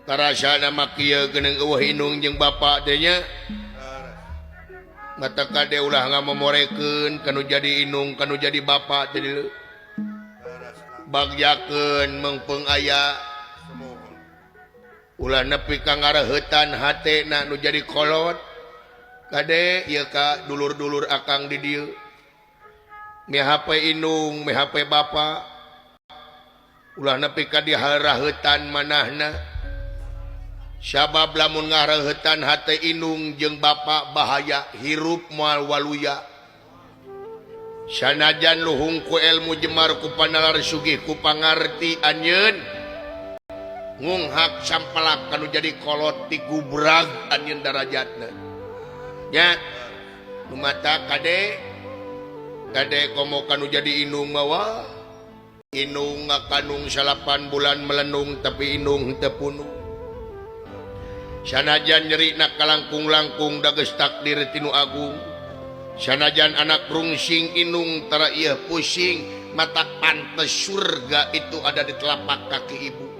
karasa nama kieu geuneng eueuh inung jeung bapa teh nya mata kade ulah ngamomorekeun kanu jadi inung kanu jadi bapa teh dieu bagjakeun mengpeung aya ulah nepi ka ngareuheutan hatena nu jadi kolot kade ieu ka dulur-dulur akang di dieu mihape inung mihape bapa ulah nepi ka diharaheutan manahna sabab lamun ngareuheutan hate inung jeung bapa bahaya hirup moal waluya sanajan luhung ku ilmu jemar ku panalar sugih ku pangarti anjeun ngunghak sampalak kanu jadi kolot ti gubrag anjeun darajatna nya nu mata kade komo kanu jadi inung mawa inung ngakanung 8 bulan melenung tapi inung teu punung sanajan nyerina kalangkung-langkung dageus takdir tinu agung sanajan anak rungsing inung tara ieu pusing mata pantes surga itu ada di telapak kaki ibu